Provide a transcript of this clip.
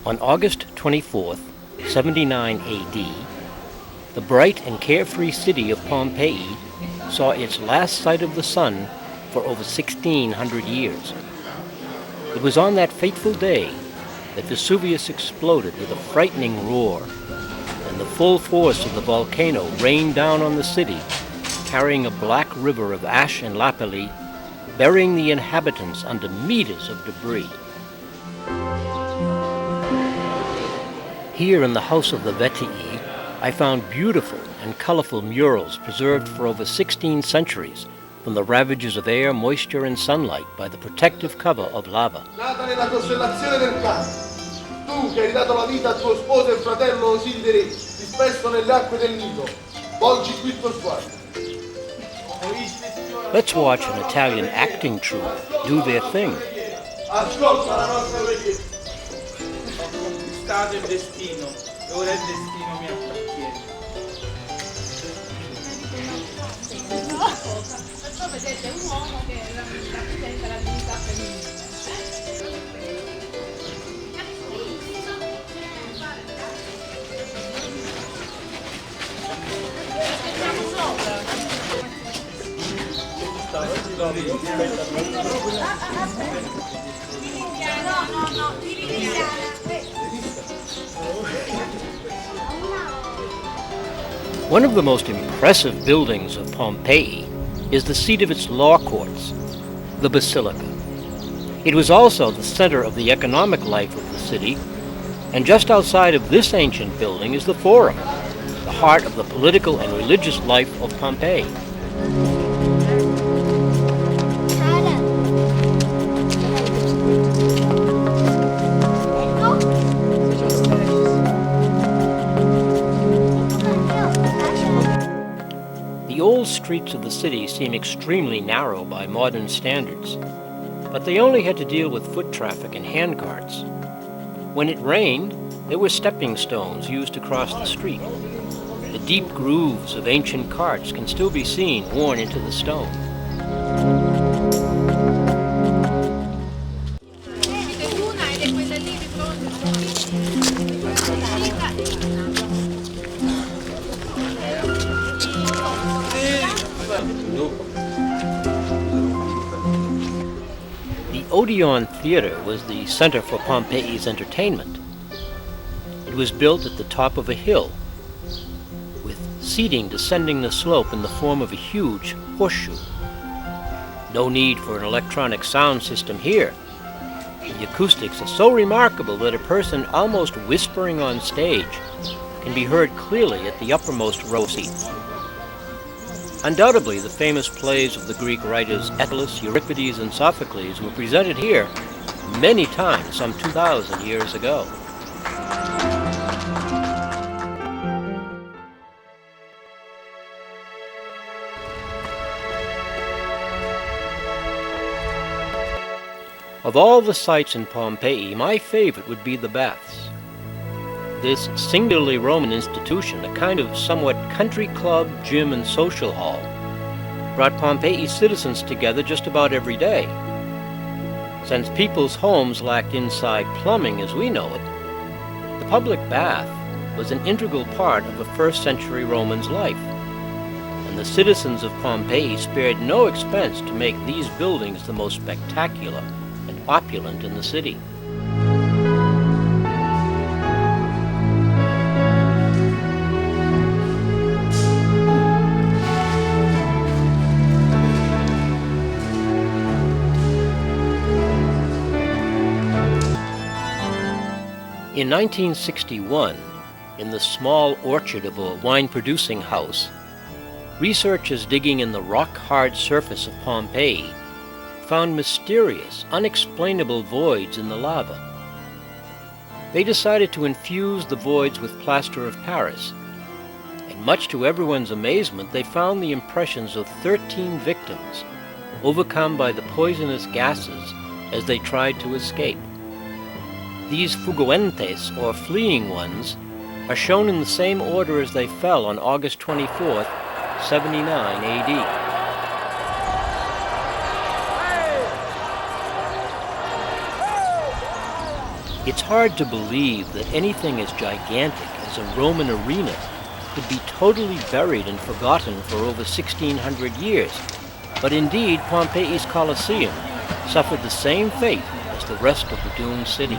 On August 24th, 79 AD, the bright and carefree city of Pompeii saw its last sight of the sun for over 1,600 years. It was on that fateful day that Vesuvius exploded with a frightening roar, and the full force of the volcano rained down on the city, carrying a black river of ash and lapilli, burying the inhabitants under meters of debris. Here in the House of the Vetii, I found beautiful and colorful murals preserved for over 16 centuries from the ravages of air, moisture, and sunlight by the protective cover of lava. Nata nella costellazione del Cane, tu che hai dato la vita a tuo sposo e fratello Osildere, disperso nelle acque del Nilo, volgi qui il tuo sguardo. Let's watch an Italian acting troupe do their thing. Ascolta la nostra preghiera. È stato il destino, e ora il destino mi appartiene. Perciò vedete un uomo che rappresenta la divinità femminile. One of the most impressive buildings of Pompeii is the seat of its law courts, the Basilica. It was also the center of the economic life of the city, and just outside of this ancient building is the Forum, the heart of the political and religious life of Pompeii. The old streets of the city seem extremely narrow by modern standards, but they only had to deal with foot traffic and handcarts. When it rained, there were stepping stones used to cross the street. The deep grooves of ancient carts can still be seen worn into the stone. The Odeon Theater was the center for Pompeii's entertainment. It was built at the top of a hill, with seating descending the slope in the form of a huge horseshoe. No need for an electronic sound system here. The acoustics are so remarkable that a person almost whispering on stage can be heard clearly at the uppermost row seats. Undoubtedly, the famous plays of the Greek writers Aeschylus, Euripides, and Sophocles were presented here many times some 2,000 years ago. Of all the sights in Pompeii, my favorite would be the baths. This singularly Roman institution, a kind of somewhat country club, gym, and social hall, brought Pompeii's citizens together just about every day. Since people's homes lacked inside plumbing as we know it, the public bath was an integral part of a first-century Roman's life, and the citizens of Pompeii spared no expense to make these buildings the most spectacular and opulent in the city. In 1961, in the small orchard of a wine-producing house, researchers digging in the rock-hard surface of Pompeii found mysterious, unexplainable voids in the lava. They decided to infuse the voids with plaster of Paris, and much to everyone's amazement, they found the impressions of 13 victims, overcome by the poisonous gases as they tried to escape. These fuguentes, or fleeing ones, are shown in the same order as they fell on August 24th, 79 AD. It's hard to believe that anything as gigantic as a Roman arena could be totally buried and forgotten for over 1,600 years. But indeed, Pompeii's Colosseum suffered the same fate as the rest of the doomed city.